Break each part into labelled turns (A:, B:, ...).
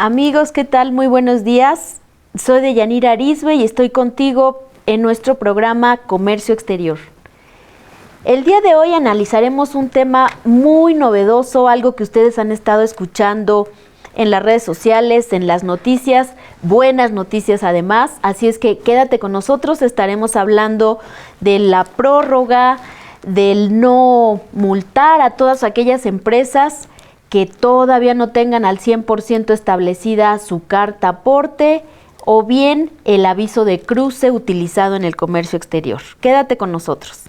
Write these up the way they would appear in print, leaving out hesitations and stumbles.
A: Amigos, ¿qué tal? Muy buenos días. Soy Deyanira Arizbe y estoy contigo en nuestro programa Comercio Exterior. El día de hoy analizaremos un tema muy novedoso, algo que ustedes han estado escuchando en las redes sociales, en las noticias, buenas noticias además. Así es que quédate con nosotros, estaremos hablando de la prórroga, del no multar a todas aquellas empresas que todavía no tengan al 100% establecida su carta aporte o bien el aviso de cruce utilizado en el comercio exterior. Quédate con nosotros.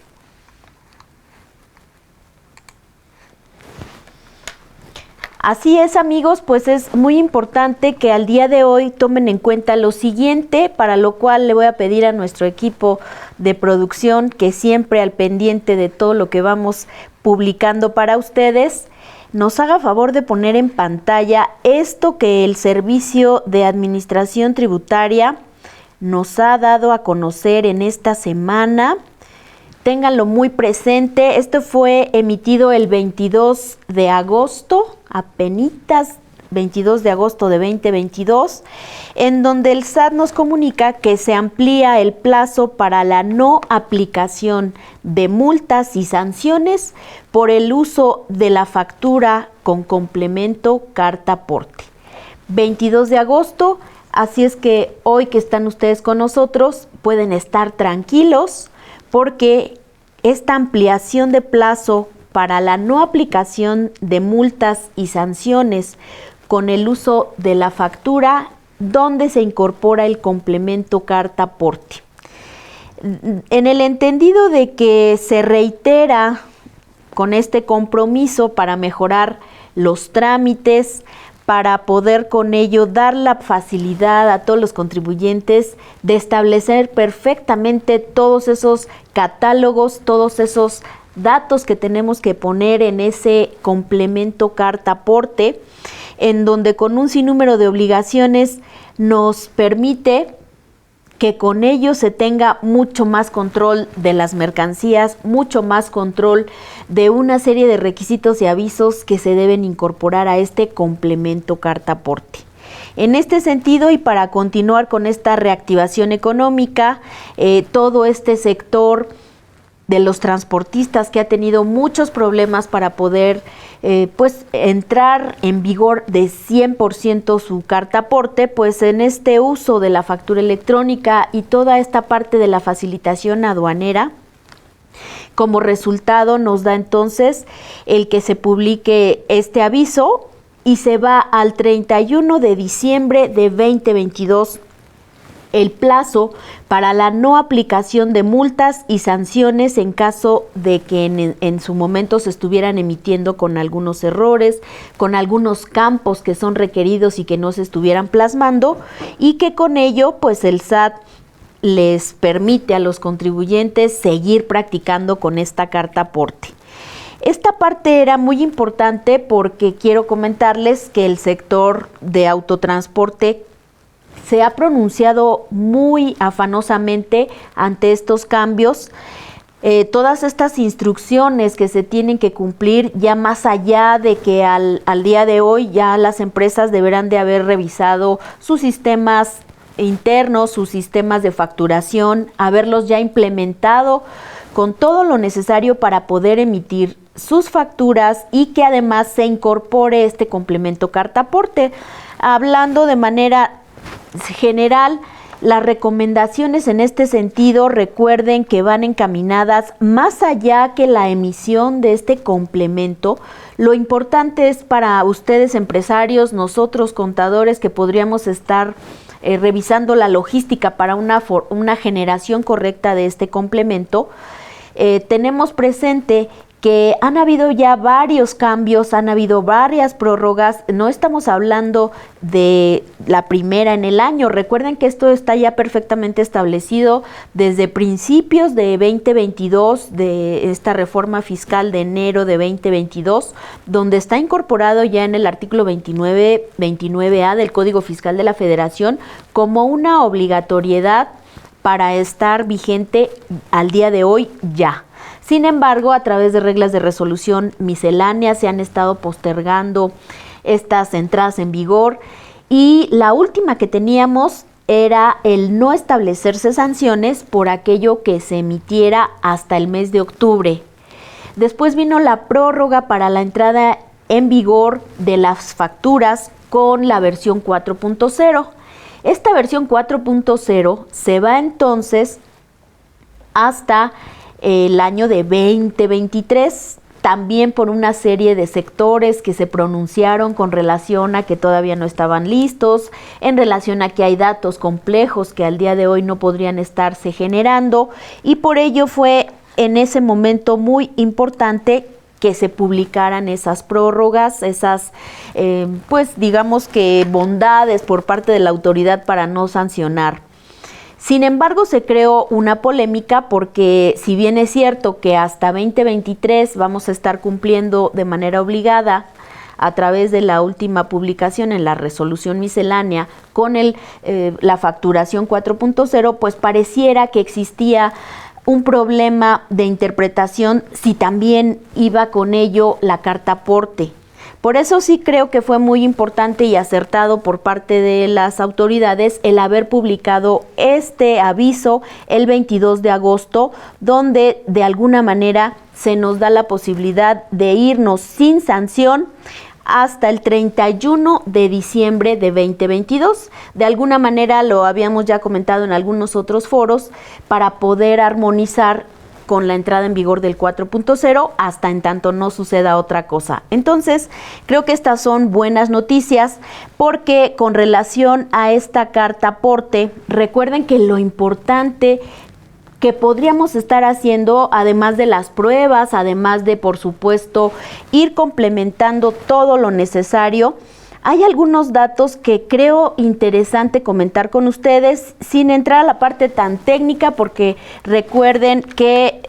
A: Así es, amigos, pues es muy importante que al día de hoy tomen en cuenta lo siguiente, para lo cual le voy a pedir a nuestro equipo de producción que siempre al pendiente de todo lo que vamos publicando para ustedes, nos haga favor de poner en pantalla esto que el Servicio de Administración Tributaria nos ha dado a conocer en esta semana. Ténganlo muy presente. Esto fue emitido el 22 de agosto, apenitas 22 de agosto de 2022, en donde el SAT nos comunica que se amplía el plazo para la no aplicación de multas y sanciones por el uso de la factura con complemento carta aporte. 22 de agosto, así es que hoy que están ustedes con nosotros pueden estar tranquilos porque esta ampliación de plazo para la no aplicación de multas y sanciones con el uso de la factura donde se incorpora el complemento carta aporte. En el entendido de que se reitera con este compromiso para mejorar los trámites, para poder con ello dar la facilidad a todos los contribuyentes de establecer perfectamente todos esos catálogos, todos esos datos que tenemos que poner en ese complemento carta aporte, en donde con un sinnúmero de obligaciones nos permite que con ello se tenga mucho más control de las mercancías, mucho más control de una serie de requisitos y avisos que se deben incorporar a este complemento carta aporte. En este sentido, y para continuar con esta reactivación económica, todo este sector de los transportistas que ha tenido muchos problemas para poder entrar en vigor de 100% su carta aporte, pues en este uso de la factura electrónica y toda esta parte de la facilitación aduanera, como resultado nos da entonces el que se publique este aviso y se va al 31 de diciembre de 2022 el plazo para la no aplicación de multas y sanciones en caso de que en su momento se estuvieran emitiendo con algunos errores, con algunos campos que son requeridos y que no se estuvieran plasmando, y que con ello pues el SAT les permite a los contribuyentes seguir practicando con esta carta aporte. Esta parte era muy importante porque quiero comentarles que el sector de autotransporte se ha pronunciado muy afanosamente ante estos cambios. Todas estas instrucciones que se tienen que cumplir, ya más allá de que al día de hoy ya las empresas deberán de haber revisado sus sistemas internos, sus sistemas de facturación, haberlos ya implementado con todo lo necesario para poder emitir sus facturas y que además se incorpore este complemento carta aporte. Hablando de manera general, las recomendaciones en este sentido, recuerden que van encaminadas más allá que la emisión de este complemento. Lo importante es para ustedes empresarios, nosotros contadores que podríamos estar revisando la logística para una generación correcta de este complemento, tenemos presente que han habido ya varios cambios, han habido varias prórrogas, no estamos hablando de la primera en el año. Recuerden que esto está ya perfectamente establecido desde principios de 2022, de esta reforma fiscal de enero de 2022, donde está incorporado ya en el artículo 29A del Código Fiscal de la Federación como una obligatoriedad para estar vigente al día de hoy ya. Sin embargo, a través de reglas de resolución misceláneas se han estado postergando estas entradas en vigor Y la última que teníamos era el no establecerse sanciones por aquello que se emitiera hasta el mes de octubre. Después vino la prórroga para la entrada en vigor de las facturas con la versión 4.0. Esta versión 4.0 se va entonces hasta el año de 2023, también por una serie de sectores que se pronunciaron con relación a que todavía no estaban listos, en relación a que hay datos complejos que al día de hoy no podrían estarse generando, y por ello fue en ese momento muy importante que se publicaran esas prórrogas, esas, pues digamos que bondades por parte de la autoridad para no sancionar. Sin embargo, se creó una polémica porque si bien es cierto que hasta 2023 vamos a estar cumpliendo de manera obligada a través de la última publicación en la resolución miscelánea con la facturación 4.0, pues pareciera que existía un problema de interpretación si también iba con ello la carta aporte. Por eso sí creo que fue muy importante y acertado por parte de las autoridades el haber publicado este aviso el 22 de agosto, donde de alguna manera se nos da la posibilidad de irnos sin sanción hasta el 31 de diciembre de 2022. De alguna manera lo habíamos ya comentado en algunos otros foros para poder armonizar con la entrada en vigor del 4.0 hasta en tanto no suceda otra cosa. Entonces, creo que estas son buenas noticias porque con relación a esta carta aporte, recuerden que lo importante que podríamos estar haciendo, además de las pruebas, además de, por supuesto, ir complementando todo lo necesario, hay algunos datos que creo interesante comentar con ustedes sin entrar a la parte tan técnica, porque recuerden que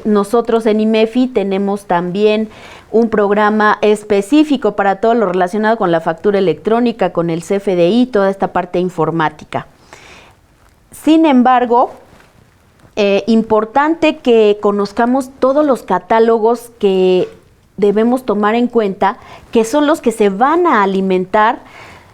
A: nosotros en IMEFI tenemos también un programa específico para todo lo relacionado con la factura electrónica, con el CFDI, toda esta parte informática. Sin embargo, importante que conozcamos todos los catálogos que debemos tomar en cuenta, que son los que se van a alimentar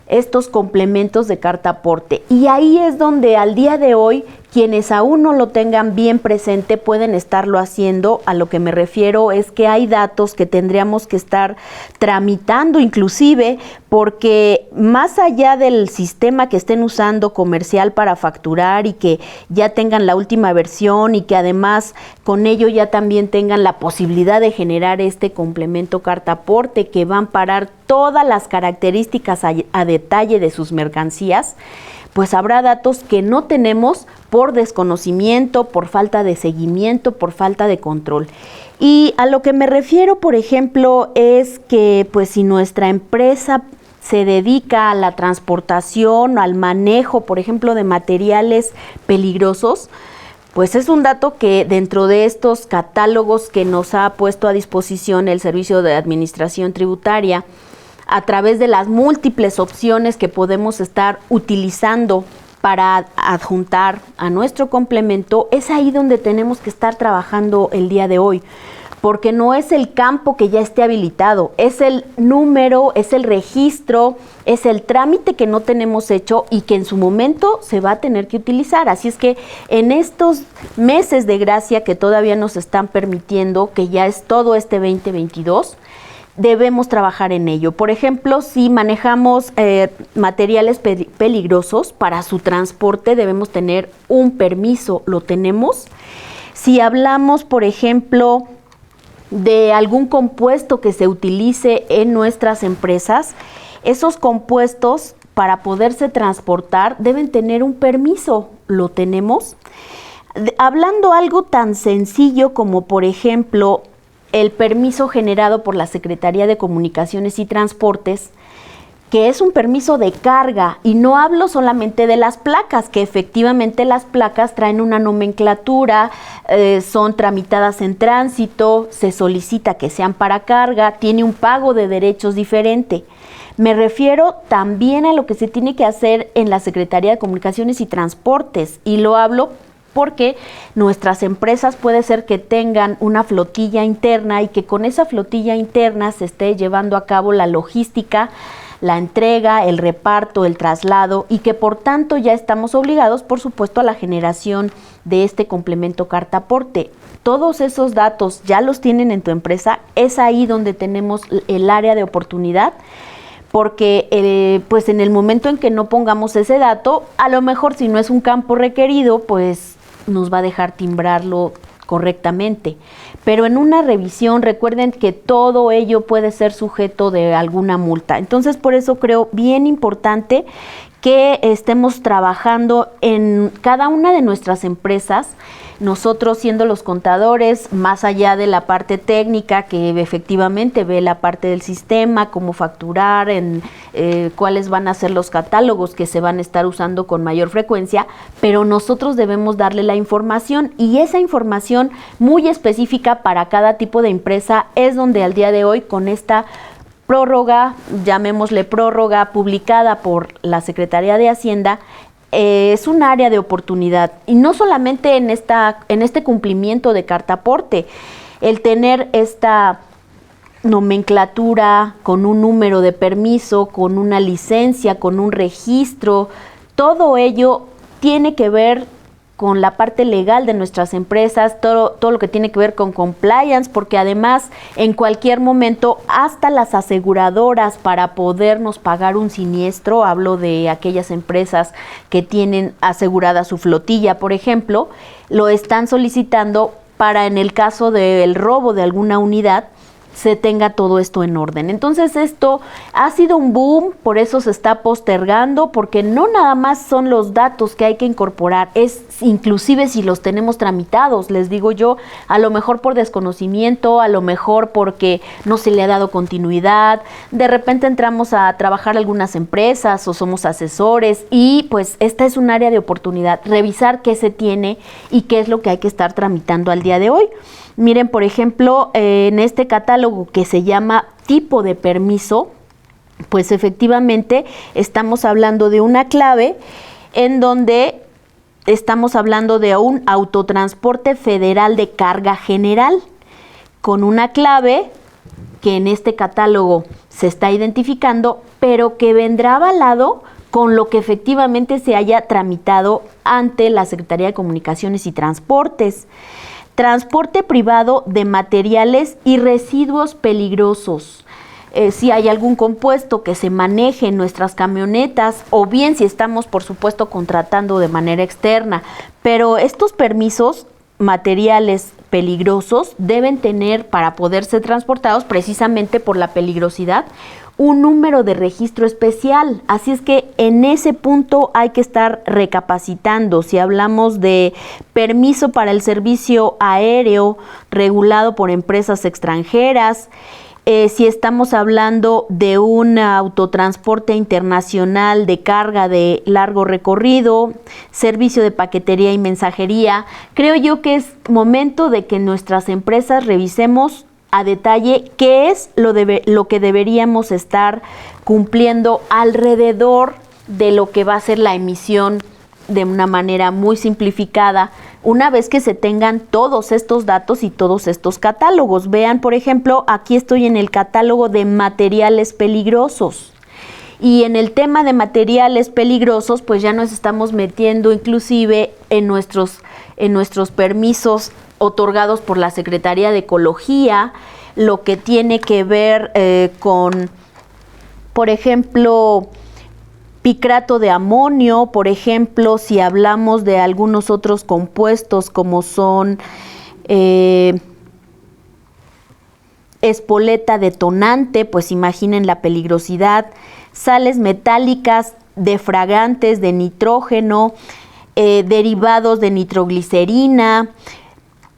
A: estos complementos de carta aporte. Y ahí es donde al día de hoy, quienes aún no lo tengan bien presente pueden estarlo haciendo. A lo que me refiero es que hay datos que tendríamos que estar tramitando inclusive, porque más allá del sistema que estén usando comercial para facturar y que ya tengan la última versión y que además con ello ya también tengan la posibilidad de generar este complemento carta aporte que va a amparar todas las características a detalle de sus mercancías, pues habrá datos que no tenemos por desconocimiento, por falta de seguimiento, por falta de control. Y a lo que me refiero, por ejemplo, es que pues si nuestra empresa se dedica a la transportación, al manejo, por ejemplo, de materiales peligrosos, pues es un dato que dentro de estos catálogos que nos ha puesto a disposición el Servicio de Administración Tributaria, a través de las múltiples opciones que podemos estar utilizando para adjuntar a nuestro complemento, es ahí donde tenemos que estar trabajando el día de hoy, porque no es el campo que ya esté habilitado, es el número, es el registro, es el trámite que no tenemos hecho y que en su momento se va a tener que utilizar. Así es que en estos meses de gracia que todavía nos están permitiendo, que ya es todo este 2022, debemos trabajar en ello. Por ejemplo, si manejamos materiales peligrosos, para su transporte debemos tener un permiso, ¿lo tenemos? Si hablamos, por ejemplo, de algún compuesto que se utilice en nuestras empresas, esos compuestos para poderse transportar deben tener un permiso, ¿lo tenemos? Hablando algo tan sencillo como, por ejemplo, el permiso generado por la Secretaría de Comunicaciones y Transportes, que es un permiso de carga, y no hablo solamente de las placas, que efectivamente las placas traen una nomenclatura, son tramitadas en tránsito, se solicita que sean para carga, tiene un pago de derechos diferente. Me refiero también a lo que se tiene que hacer en la Secretaría de Comunicaciones y Transportes, y lo hablo porque nuestras empresas puede ser que tengan una flotilla interna y que con esa flotilla interna se esté llevando a cabo la logística la entrega, el reparto, el traslado, y que por tanto ya estamos obligados, por supuesto, a la generación de este complemento carta aporte. Todos esos datos ya los tienen en tu empresa, es ahí donde tenemos el área de oportunidad, porque pues en el momento en que no pongamos ese dato, a lo mejor si no es un campo requerido, pues nos va a dejar timbrarlo correctamente. Pero en una revisión, recuerden que todo ello puede ser sujeto de alguna multa. Entonces, por eso creo bien importante que estemos trabajando en cada una de nuestras empresas, nosotros siendo los contadores, más allá de la parte técnica que efectivamente ve la parte del sistema, cómo facturar, cuáles van a ser los catálogos que se van a estar usando con mayor frecuencia, pero nosotros debemos darle la información, y esa información muy específica para cada tipo de empresa es donde al día de hoy, con esta prórroga, llamémosle prórroga, publicada por la Secretaría de Hacienda, es un área de oportunidad, y no solamente en este cumplimiento de carta aporte, el tener esta nomenclatura con un número de permiso, con una licencia, con un registro, todo ello tiene que ver con la parte legal de nuestras empresas, todo lo que tiene que ver con compliance, porque además en cualquier momento hasta las aseguradoras, para podernos pagar un siniestro, hablo de aquellas empresas que tienen asegurada su flotilla, por ejemplo, lo están solicitando para, en el caso del robo de alguna unidad, se tenga todo esto en orden. Entonces esto ha sido un boom, por eso se está postergando, porque no nada más son los datos que hay que incorporar, es inclusive si los tenemos tramitados, les digo yo, a lo mejor por desconocimiento, a lo mejor porque no se le ha dado continuidad, de repente entramos a trabajar algunas empresas o somos asesores, y pues esta es un área de oportunidad, revisar qué se tiene y qué es lo que hay que estar tramitando al día de hoy. Miren, por ejemplo, en este catálogo que se llama tipo de permiso, pues efectivamente estamos hablando de una clave en donde estamos hablando de un autotransporte federal de carga general, con una clave que en este catálogo se está identificando, pero que vendrá avalado con lo que efectivamente se haya tramitado ante la Secretaría de Comunicaciones y Transportes. Transporte privado de materiales y residuos peligrosos. Si hay algún compuesto que se maneje en nuestras camionetas, o bien si estamos, por supuesto, contratando de manera externa. Pero estos permisos, materiales peligrosos, deben tener, para poder ser transportados, precisamente por la peligrosidad, un número de registro especial. Así es que en ese punto hay que estar recapacitando. Si hablamos de permiso para el servicio aéreo regulado por empresas extranjeras, si estamos hablando de un autotransporte internacional de carga de largo recorrido, servicio de paquetería y mensajería, creo yo que es momento de que nuestras empresas revisemos a detalle qué es lo que deberíamos estar cumpliendo alrededor de lo que va a ser la emisión de una manera muy simplificada, una vez que se tengan todos estos datos y todos estos catálogos. Vean, por ejemplo, aquí estoy en el catálogo de materiales peligrosos. Y en el tema de materiales peligrosos, pues ya nos estamos metiendo inclusive en nuestros permisos otorgados por la Secretaría de Ecología, lo que tiene que ver con, por ejemplo, picriato de amonio, por ejemplo, si hablamos de algunos otros compuestos como son espoleta detonante, pues imaginen la peligrosidad, sales metálicas, defragantes de nitrógeno, derivados de nitroglicerina,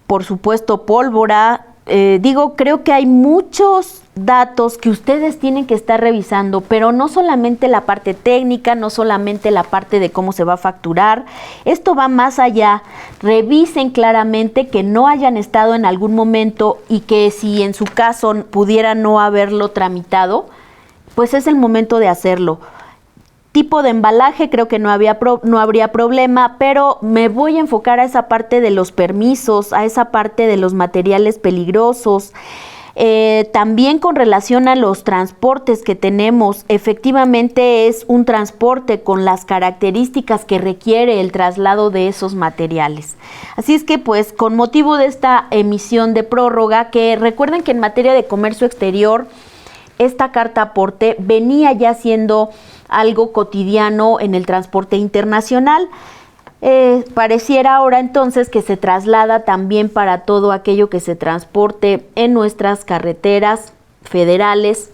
A: por supuesto pólvora. Creo que hay muchos datos que ustedes tienen que estar revisando, pero no solamente la parte técnica, no solamente la parte de cómo se va a facturar, esto va más allá. Revisen claramente que no hayan estado en algún momento y que si en su caso pudiera no haberlo tramitado, pues es el momento de hacerlo. Tipo de embalaje, creo que no habría problema, pero me voy a enfocar a esa parte de los permisos, a esa parte de los materiales peligrosos. También con relación a los transportes que tenemos, efectivamente es un transporte con las características que requiere el traslado de esos materiales. Así es que pues con motivo de esta emisión de prórroga, que recuerden que en materia de comercio exterior, esta carta aporte venía ya siendo algo cotidiano en el transporte internacional. Pareciera ahora entonces que se traslada también para todo aquello que se transporte en nuestras carreteras federales,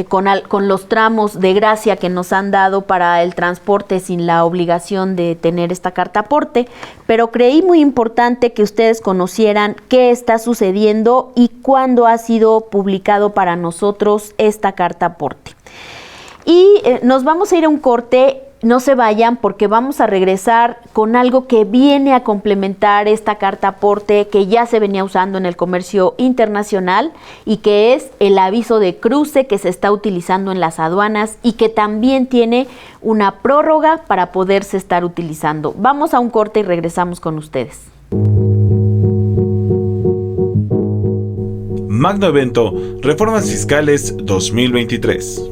A: con los tramos de gracia que nos han dado para el transporte sin la obligación de tener esta carta aporte, pero creí muy importante que ustedes conocieran qué está sucediendo y cuándo ha sido publicado para nosotros esta carta aporte. Y nos vamos a ir a un corte. No se vayan porque vamos a regresar con algo que viene a complementar esta carta aporte que ya se venía usando en el comercio internacional y que es el aviso de cruce que se está utilizando en las aduanas y que también tiene una prórroga para poderse estar utilizando. Vamos a un corte y regresamos con ustedes.
B: Magno Evento Reformas Fiscales 2023.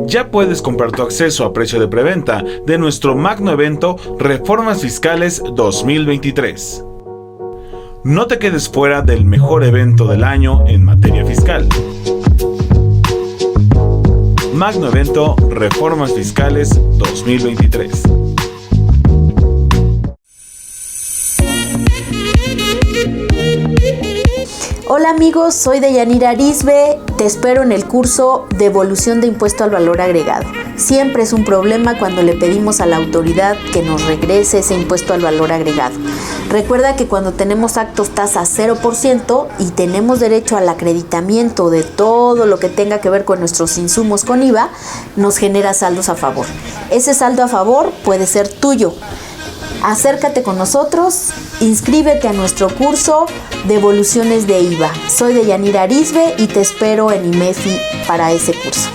B: Ya puedes comprar tu acceso a precio de preventa de nuestro magno evento Reformas Fiscales 2023. No te quedes fuera del mejor evento del año en materia fiscal. Magno Evento Reformas Fiscales 2023.
A: Hola amigos, soy Deyanira Arisbe, te espero en el curso Devolución de Impuesto al Valor Agregado. Siempre es un problema cuando le pedimos a la autoridad que nos regrese ese impuesto al valor agregado. Recuerda que cuando tenemos actos tasa 0% y tenemos derecho al acreditamiento de todo lo que tenga que ver con nuestros insumos con IVA, nos genera saldos a favor. Ese saldo a favor puede ser tuyo. Acércate con nosotros, inscríbete a nuestro curso Devoluciones de IVA. Soy Deyanira Arisbe y te espero en IMEFI para ese curso.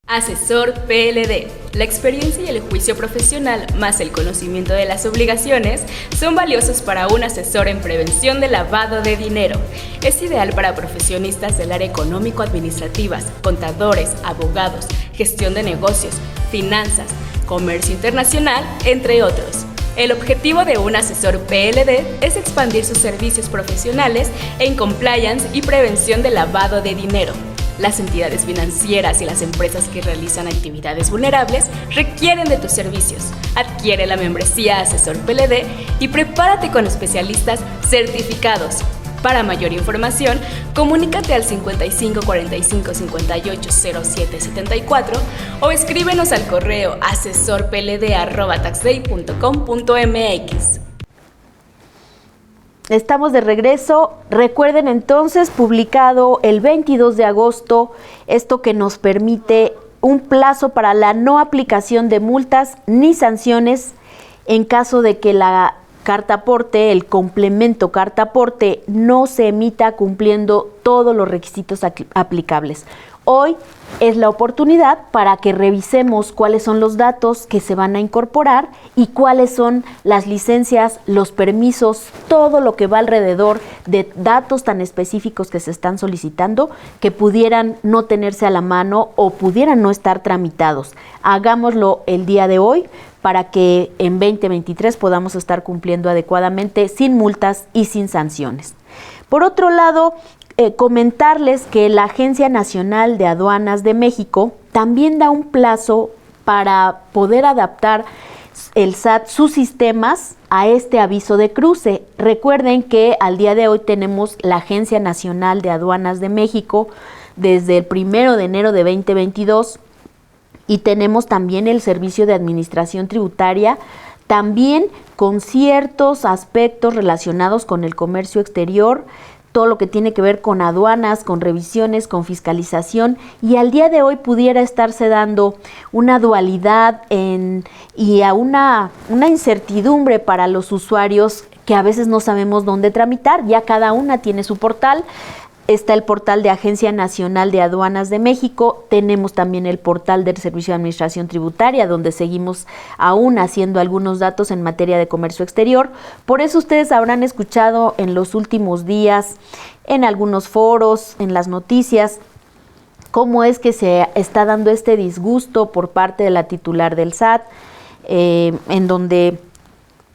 C: Asesor PLD. La experiencia y el juicio profesional, más el conocimiento de las obligaciones, son valiosos para un asesor en prevención de lavado de dinero. Es ideal para profesionistas del área económico-administrativas, contadores, abogados, gestión de negocios, finanzas, comercio internacional, entre otros. El objetivo de un asesor PLD es expandir sus servicios profesionales en compliance y prevención de lavado de dinero. Las entidades financieras y las empresas que realizan actividades vulnerables requieren de tus servicios. Adquiere la membresía Asesor PLD y prepárate con especialistas certificados. Para mayor información, comunícate al 55 45 58 07 74 o escríbenos al correo asesorpld@taxday.com.mx.
A: Estamos de regreso. Recuerden entonces, publicado el 22 de agosto, esto que nos permite un plazo para la no aplicación de multas ni sanciones en caso de que la carta aporte, el complemento carta aporte, no se emita cumpliendo todos los requisitos aplicables. Hoy es la oportunidad para que revisemos cuáles son los datos que se van a incorporar y cuáles son las licencias, los permisos, todo lo que va alrededor de datos tan específicos que se están solicitando que pudieran no tenerse a la mano o pudieran no estar tramitados. Hagámoslo el día de hoy para que en 2023 podamos estar cumpliendo adecuadamente sin multas y sin sanciones. Por otro lado, comentarles que la Agencia Nacional de Aduanas de México también da un plazo para poder adaptar el SAT sus sistemas a este aviso de cruce. Recuerden que al día de hoy tenemos la Agencia Nacional de Aduanas de México desde el 1 de enero de 2022 y tenemos también el Servicio de Administración Tributaria, también con ciertos aspectos relacionados con el comercio exterior, todo lo que tiene que ver con aduanas, con revisiones, con fiscalización, y al día de hoy pudiera estarse dando una dualidad y a una incertidumbre para los usuarios que a veces no sabemos dónde tramitar. Ya cada una tiene su portal. Está el portal de Agencia Nacional de Aduanas de México, tenemos también el portal del Servicio de Administración Tributaria, donde seguimos aún haciendo algunos datos en materia de comercio exterior. Por eso ustedes habrán escuchado en los últimos días, en algunos foros, en las noticias, cómo es que se está dando este disgusto por parte de la titular del SAT, en donde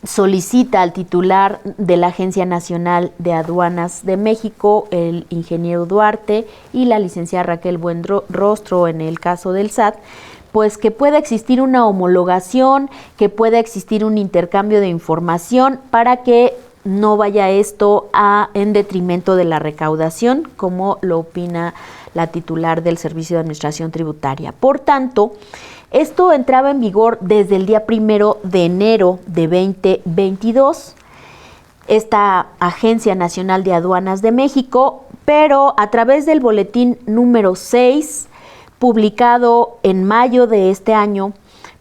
A: solicita al titular de la Agencia Nacional de Aduanas de México, el ingeniero Duarte, y la licenciada Raquel Buenrostro en el caso del SAT, pues que pueda existir una homologación, que pueda existir un intercambio de información para que no vaya esto en detrimento de la recaudación, como lo opina la titular del Servicio de Administración Tributaria. Por tanto, esto entraba en vigor desde el día 1 de enero de 2022, esta Agencia Nacional de Aduanas de México, pero a través del boletín número 6, publicado en mayo de este año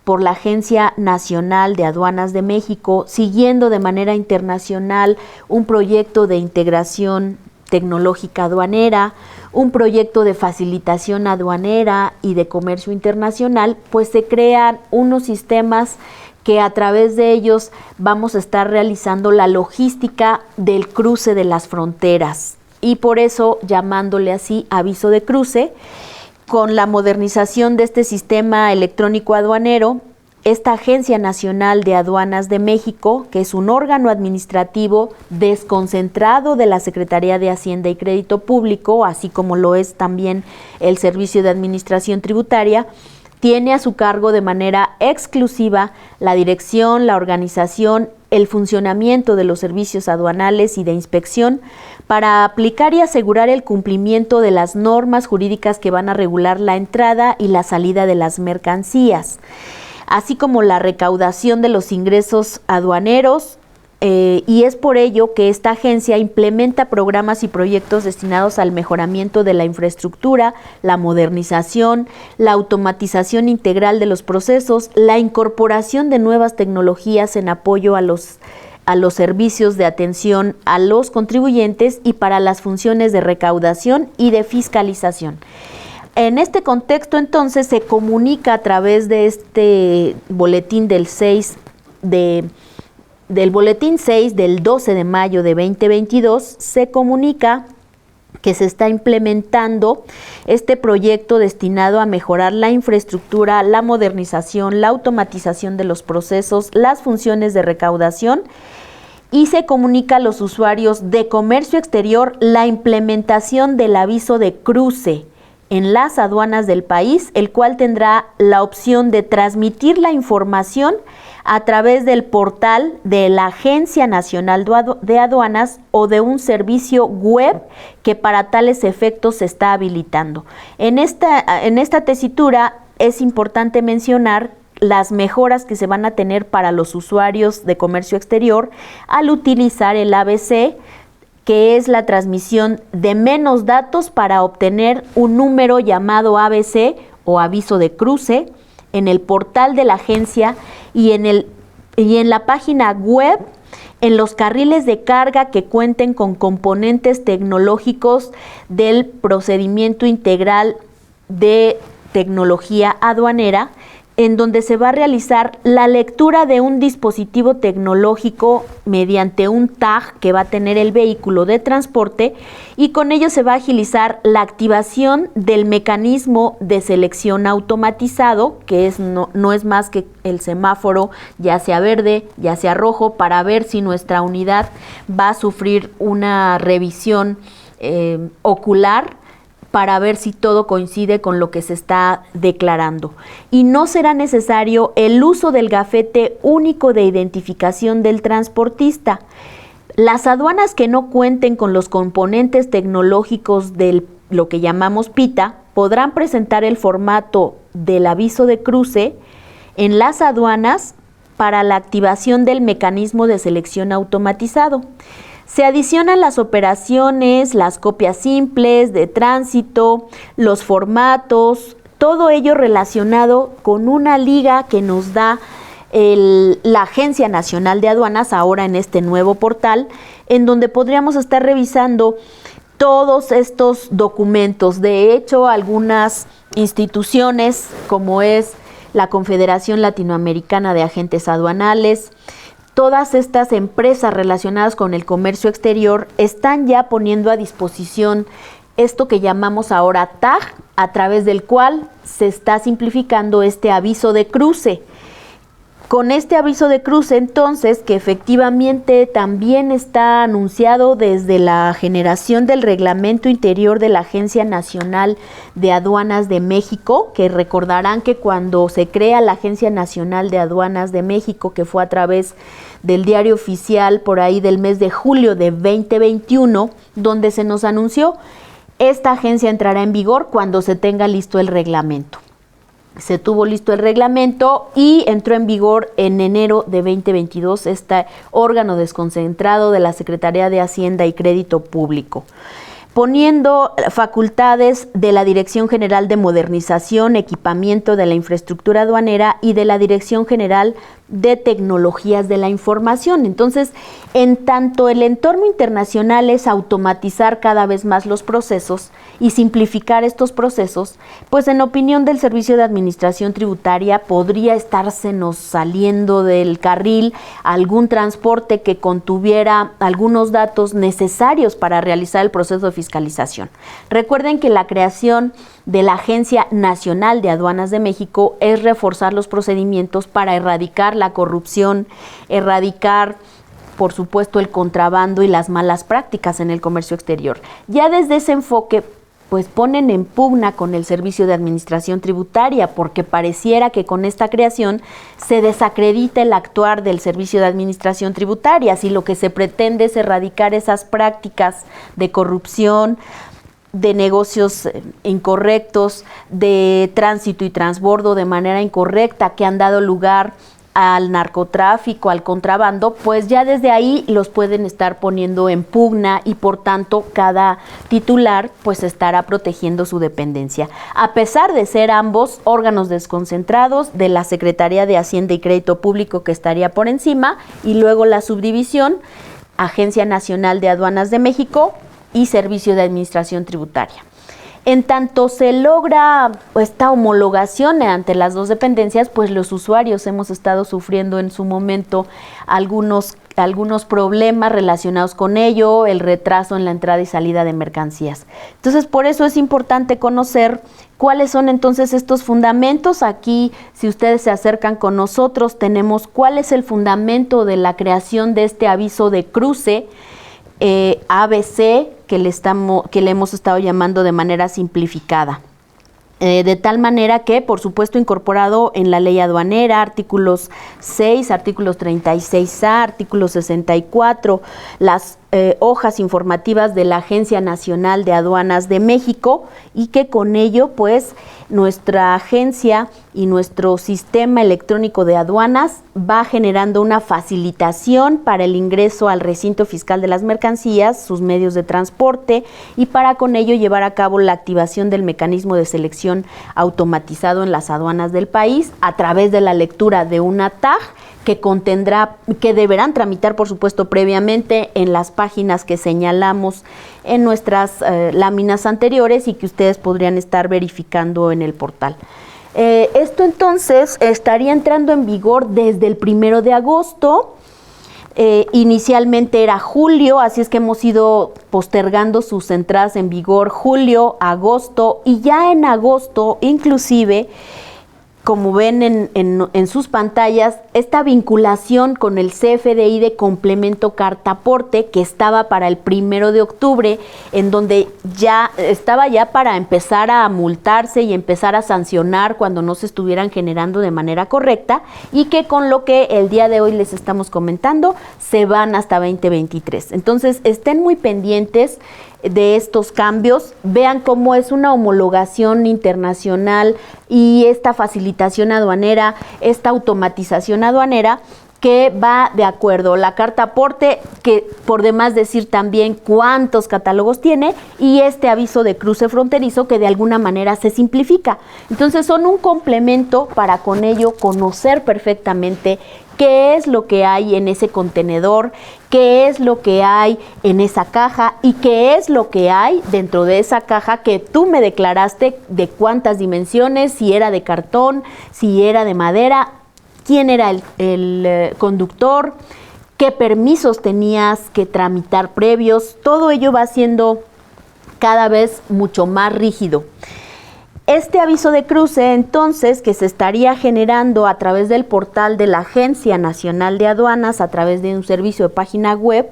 A: por la Agencia Nacional de Aduanas de México, siguiendo de manera internacional un proyecto de integración tecnológica aduanera, un proyecto de facilitación aduanera y de comercio internacional, pues se crean unos sistemas que a través de ellos vamos a estar realizando la logística del cruce de las fronteras, y por eso llamándole así aviso de cruce. Con la modernización de este sistema electrónico aduanero, esta Agencia Nacional de Aduanas de México, que es un órgano administrativo desconcentrado de la Secretaría de Hacienda y Crédito Público, así como lo es también el Servicio de Administración Tributaria, tiene a su cargo de manera exclusiva la dirección, la organización, el funcionamiento de los servicios aduanales y de inspección para aplicar y asegurar el cumplimiento de las normas jurídicas que van a regular la entrada y la salida de las mercancías, así como la recaudación de los ingresos aduaneros, y es por ello que esta agencia implementa programas y proyectos destinados al mejoramiento de la infraestructura, la modernización, la automatización integral de los procesos, la incorporación de nuevas tecnologías en apoyo a los servicios de atención a los contribuyentes y para las funciones de recaudación y de fiscalización. En este contexto, entonces, se comunica a través de este boletín del boletín 6 del 12 de mayo de 2022, se comunica que se está implementando este proyecto destinado a mejorar la infraestructura, la modernización, la automatización de los procesos, las funciones de recaudación, y se comunica a los usuarios de comercio exterior la implementación del aviso de cruce en las aduanas del país, el cual tendrá la opción de transmitir la información a través del portal de la Agencia Nacional de Aduanas o de un servicio web que para tales efectos se está habilitando. En esta tesitura es importante mencionar las mejoras que se van a tener para los usuarios de comercio exterior al utilizar el ABC, que es la transmisión de menos datos para obtener un número llamado ABC o aviso de cruce en el portal de la agencia y en la página web, en los carriles de carga que cuenten con componentes tecnológicos del procedimiento integral de tecnología aduanera, en donde se va a realizar la lectura de un dispositivo tecnológico mediante un tag que va a tener el vehículo de transporte, y con ello se va a agilizar la activación del mecanismo de selección automatizado, que no es más que el semáforo, ya sea verde, ya sea rojo, para ver si nuestra unidad va a sufrir una revisión ocular, para ver si todo coincide con lo que se está declarando. Y no será necesario el uso del gafete único de identificación del transportista. Las aduanas que no cuenten con los componentes tecnológicos de lo que llamamos PITA podrán presentar el formato del aviso de cruce en las aduanas para la activación del mecanismo de selección automatizado. Se adicionan las operaciones, las copias simples de tránsito, los formatos, todo ello relacionado con una liga que nos da la Agencia Nacional de Aduanas ahora en este nuevo portal, en donde podríamos estar revisando todos estos documentos. De hecho, algunas instituciones, como es la Confederación Latinoamericana de Agentes Aduanales, todas estas empresas relacionadas con el comercio exterior están ya poniendo a disposición esto que llamamos ahora TAG, a través del cual se está simplificando este aviso de cruce. Con este aviso de cruce, entonces, que efectivamente también está anunciado desde la generación del Reglamento Interior de la Agencia Nacional de Aduanas de México, que recordarán que cuando se crea la Agencia Nacional de Aduanas de México, que fue a través del Diario Oficial por ahí del mes de julio de 2021, donde se nos anunció, esta agencia entrará en vigor cuando se tenga listo el reglamento. Se tuvo listo el reglamento y entró en vigor en enero de 2022 este órgano desconcentrado de la Secretaría de Hacienda y Crédito Público, poniendo facultades de la Dirección General de Modernización, Equipamiento de la Infraestructura Aduanera y de la Dirección General de Tecnologías de la Información. Entonces, en tanto el entorno internacional es automatizar cada vez más los procesos y simplificar estos procesos, pues en opinión del Servicio de Administración Tributaria podría estársenos saliendo del carril algún transporte que contuviera algunos datos necesarios para realizar el proceso de fiscalización. Recuerden que la creación de la Agencia Nacional de Aduanas de México es reforzar los procedimientos para erradicar la corrupción, erradicar, por supuesto, el contrabando y las malas prácticas en el comercio exterior. Ya desde ese enfoque, pues ponen en pugna con el Servicio de Administración Tributaria, porque pareciera que con esta creación se desacredita el actuar del Servicio de Administración Tributaria, si lo que se pretende es erradicar esas prácticas de corrupción, de negocios incorrectos, de tránsito y transbordo de manera incorrecta que han dado lugar al narcotráfico, al contrabando, pues ya desde ahí los pueden estar poniendo en pugna y por tanto cada titular pues estará protegiendo su dependencia. A pesar de ser ambos órganos desconcentrados de la Secretaría de Hacienda y Crédito Público que estaría por encima y luego la subdivisión, Agencia Nacional de Aduanas de México y Servicio de Administración Tributaria. En tanto se logra esta homologación ante las dos dependencias, pues los usuarios hemos estado sufriendo en su momento algunos problemas relacionados con ello, el retraso en la entrada y salida de mercancías. Entonces, por eso es importante conocer cuáles son entonces estos fundamentos. Aquí, si ustedes se acercan con nosotros, tenemos cuál es el fundamento de la creación de este aviso de cruce, ABC, que le hemos estado llamando de manera simplificada. De tal manera que, por supuesto, incorporado en la ley aduanera, artículos 6, artículos 36A, artículo 64, las hojas informativas de la Agencia Nacional de Aduanas de México, y que con ello, pues, nuestra agencia y nuestro sistema electrónico de aduanas va generando una facilitación para el ingreso al recinto fiscal de las mercancías, sus medios de transporte, y para con ello llevar a cabo la activación del mecanismo de selección automatizado en las aduanas del país a través de la lectura de una TAG que deberán tramitar, por supuesto, previamente en las páginas que señalamos en nuestras láminas anteriores y que ustedes podrían estar verificando en el portal. Esto entonces estaría entrando en vigor desde el 1 de agosto. Inicialmente era julio, así es que hemos ido postergando sus entradas en vigor julio, agosto, y ya en agosto inclusive, como ven en sus pantallas, esta vinculación con el CFDI de complemento cartaporte que estaba para el 1 de octubre, en donde ya estaba para empezar a multarse y empezar a sancionar cuando no se estuvieran generando de manera correcta, y que con lo que el día de hoy les estamos comentando se van hasta 2023. Entonces estén muy pendientes de estos cambios, vean cómo es una homologación internacional y esta facilitación aduanera, esta automatización aduanera que va de acuerdo la carta aporte, que por demás decir también cuántos catálogos tiene, y este aviso de cruce fronterizo que de alguna manera se simplifica. Entonces son un complemento para con ello conocer perfectamente qué es lo que hay en ese contenedor, qué es lo que hay en esa caja y qué es lo que hay dentro de esa caja que tú me declaraste de cuántas dimensiones, si era de cartón, si era de madera, quién era el conductor, qué permisos tenías que tramitar previos. Todo ello va siendo cada vez mucho más rígido. Este aviso de cruce, entonces, que se estaría generando a través del portal de la Agencia Nacional de Aduanas, a través de un servicio de página web,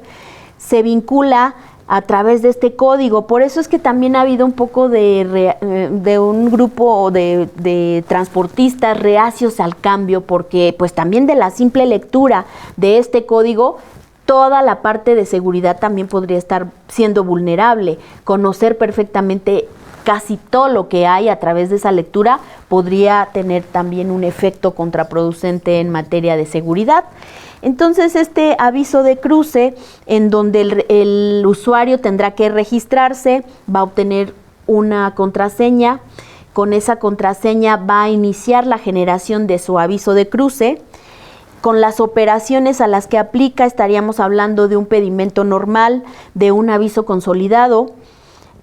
A: se vincula a través de este código. Por eso es que también ha habido un poco de un grupo de transportistas reacios al cambio, porque pues también de la simple lectura de este código, toda la parte de seguridad también podría estar siendo vulnerable. Conocer perfectamente casi todo lo que hay a través de esa lectura podría tener también un efecto contraproducente en materia de seguridad. Entonces, este aviso de cruce, en donde el usuario tendrá que registrarse, va a obtener una contraseña. Con esa contraseña va a iniciar la generación de su aviso de cruce. Con las operaciones a las que aplica, estaríamos hablando de un pedimento normal, de un aviso consolidado,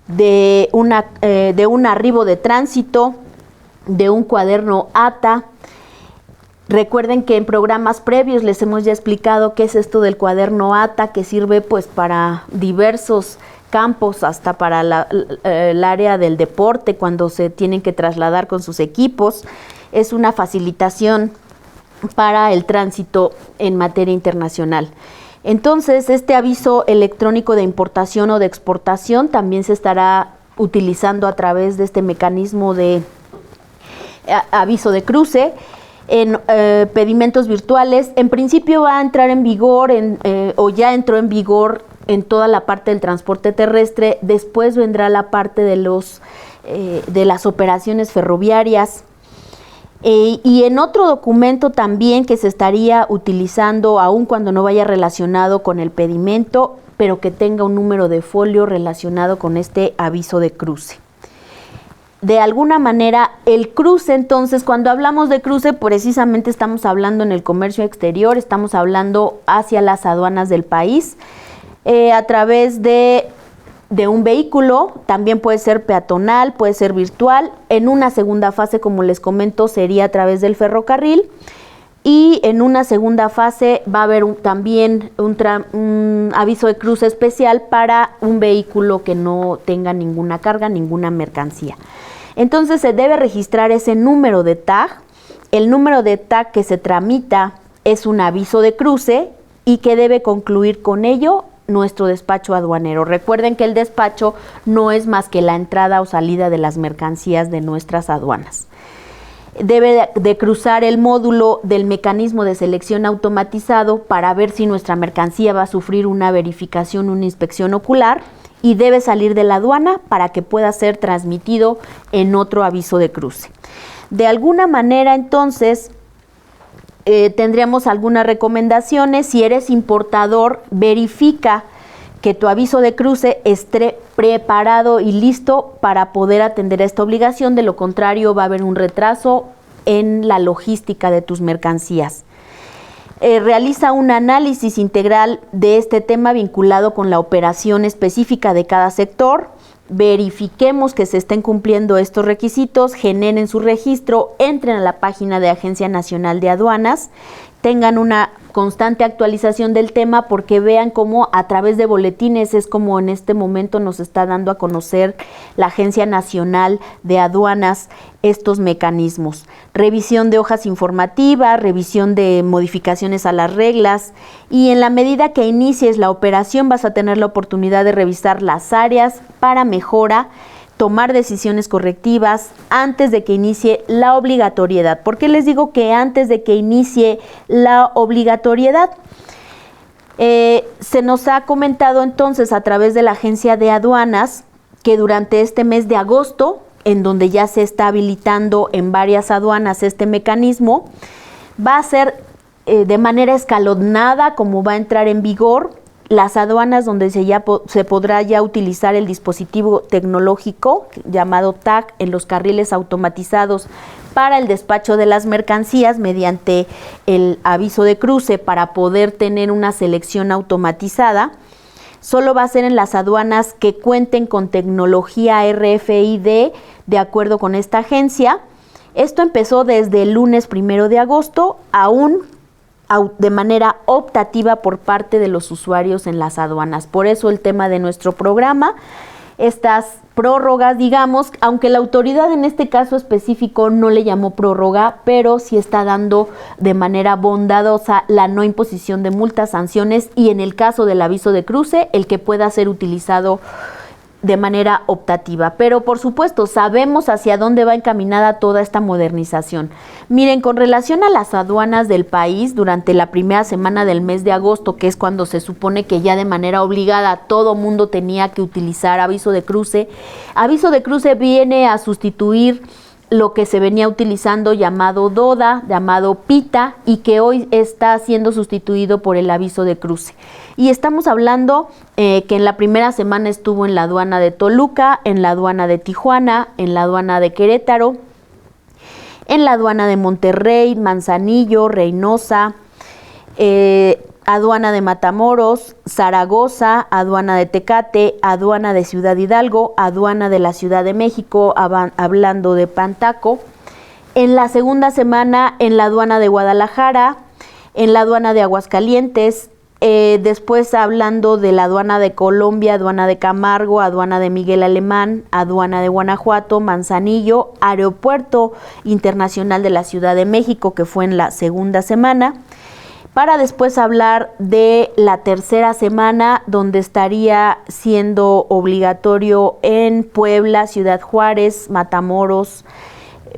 A: de un arribo de tránsito, de un cuaderno ATA. Recuerden que en programas previos les hemos ya explicado qué es esto del cuaderno ATA, que sirve pues para diversos campos, hasta para el área del deporte, cuando se tienen que trasladar con sus equipos. Es una facilitación para el tránsito en materia internacional. Entonces, este aviso electrónico de importación o de exportación también se estará utilizando a través de este mecanismo de aviso de cruce. En pedimentos virtuales, en principio va a entrar en vigor o ya entró en vigor en toda la parte del transporte terrestre. Después vendrá la parte de las operaciones ferroviarias. Y en otro documento también que se estaría utilizando, aun cuando no vaya relacionado con el pedimento, pero que tenga un número de folio relacionado con este aviso de cruce. De alguna manera, el cruce, entonces, cuando hablamos de cruce, precisamente estamos hablando en el comercio exterior, estamos hablando hacia las aduanas del país, a través de un vehículo, también puede ser peatonal, puede ser virtual. En una segunda fase, como les comento, sería a través del ferrocarril. Y en una segunda fase va a haber también un aviso de cruce especial para un vehículo que no tenga ninguna carga, ninguna mercancía. Entonces se debe registrar ese número de tag. El número de tag que se tramita es un aviso de cruce y que debe concluir con ello nuestro despacho aduanero. Recuerden que el despacho no es más que la entrada o salida de las mercancías de nuestras aduanas. Debe de cruzar el módulo del mecanismo de selección automatizado para ver si nuestra mercancía va a sufrir una verificación, una inspección ocular, y debe salir de la aduana para que pueda ser transmitido en otro aviso de cruce. De alguna manera, entonces, tendríamos algunas recomendaciones. Si eres importador, verifica que tu aviso de cruce esté preparado y listo para poder atender esta obligación. De lo contrario, va a haber un retraso en la logística de tus mercancías. Realiza un análisis integral de este tema vinculado con la operación específica de cada sector. Verifiquemos que se estén cumpliendo estos requisitos, generen su registro, entren a la página de Agencia Nacional de Aduanas, tengan una constante actualización del tema, porque vean cómo a través de boletines es como en este momento nos está dando a conocer la Agencia Nacional de Aduanas estos mecanismos. Revisión de hojas informativas, revisión de modificaciones a las reglas, y en la medida que inicies la operación vas a tener la oportunidad de revisar las áreas para mejora, tomar decisiones correctivas antes de que inicie la obligatoriedad. ¿Por qué les digo que antes de que inicie la obligatoriedad? Se nos ha comentado entonces a través de la Agencia de Aduanas que durante este mes de agosto, en donde ya se está habilitando en varias aduanas este mecanismo, va a ser de manera escalonada como va a entrar en vigor. Las aduanas donde se podrá ya utilizar el dispositivo tecnológico llamado TAC en los carriles automatizados para el despacho de las mercancías mediante el aviso de cruce para poder tener una selección automatizada. Solo va a ser en las aduanas que cuenten con tecnología RFID de acuerdo con esta agencia. Esto empezó desde el lunes 1 de agosto, aún de manera optativa por parte de los usuarios en las aduanas. Por eso el tema de nuestro programa, estas prórrogas, digamos, aunque la autoridad en este caso específico no le llamó prórroga, pero sí está dando de manera bondadosa la no imposición de multas, sanciones y en el caso del aviso de cruce, el que pueda ser utilizado de manera optativa. Pero por supuesto sabemos hacia dónde va encaminada toda esta modernización. Miren, con relación a las aduanas del país, durante la primera semana del mes de agosto, que es cuando se supone que ya de manera obligada todo mundo tenía que utilizar aviso de cruce viene a sustituir lo que se venía utilizando llamado DODA, llamado PITA, y que hoy está siendo sustituido por el aviso de cruce. Y estamos hablando que en la primera semana estuvo en la aduana de Toluca, en la aduana de Tijuana, en la aduana de Querétaro, en la aduana de Monterrey, Manzanillo, Reynosa, aduana de Matamoros, Zaragoza, aduana de Tecate, aduana de Ciudad Hidalgo, aduana de la Ciudad de México, hablando de Pantaco. En la segunda semana en la aduana de Guadalajara, en la aduana de Aguascalientes, después hablando de la aduana de Colombia, aduana de Camargo, aduana de Miguel Alemán, aduana de Guanajuato, Manzanillo, Aeropuerto Internacional de la Ciudad de México, que fue en la segunda semana, para después hablar de la tercera semana, donde estaría siendo obligatorio en Puebla, Ciudad Juárez, Matamoros,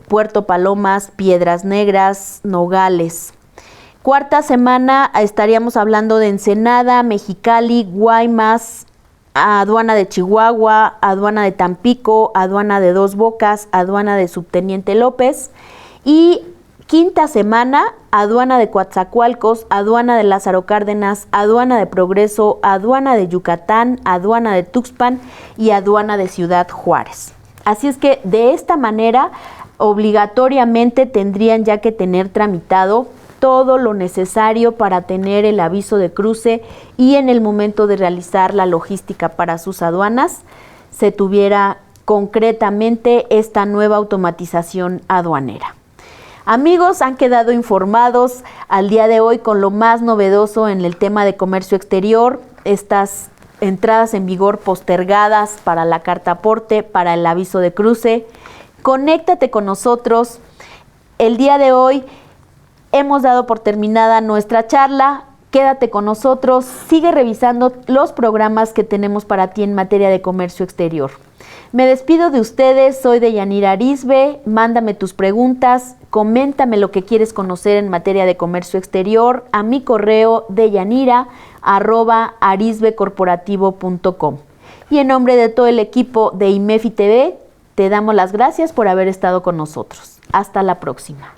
A: Puerto Palomas, Piedras Negras, Nogales. Cuarta semana estaríamos hablando de Ensenada, Mexicali, Guaymas, aduana de Chihuahua, aduana de Tampico, aduana de Dos Bocas, aduana de Subteniente López. Y quinta semana, aduana de Coatzacoalcos, aduana de Lázaro Cárdenas, aduana de Progreso, aduana de Yucatán, aduana de Tuxpan y aduana de Ciudad Juárez. Así es que de esta manera, obligatoriamente tendrían ya que tener tramitado todo lo necesario para tener el aviso de cruce y en el momento de realizar la logística para sus aduanas, se tuviera concretamente esta nueva automatización aduanera. Amigos, han quedado informados al día de hoy con lo más novedoso en el tema de comercio exterior, estas entradas en vigor postergadas para la carta aporte, para el aviso de cruce. Conéctate con nosotros. El día de hoy hemos dado por terminada nuestra charla. Quédate con nosotros, sigue revisando los programas que tenemos para ti en materia de comercio exterior. Me despido de ustedes, soy Deyanira Arisbe, mándame tus preguntas, coméntame lo que quieres conocer en materia de comercio exterior a mi correo deyanira@arisbecorporativo.com. Y en nombre de todo el equipo de IMEFI TV, te damos las gracias por haber estado con nosotros. Hasta la próxima.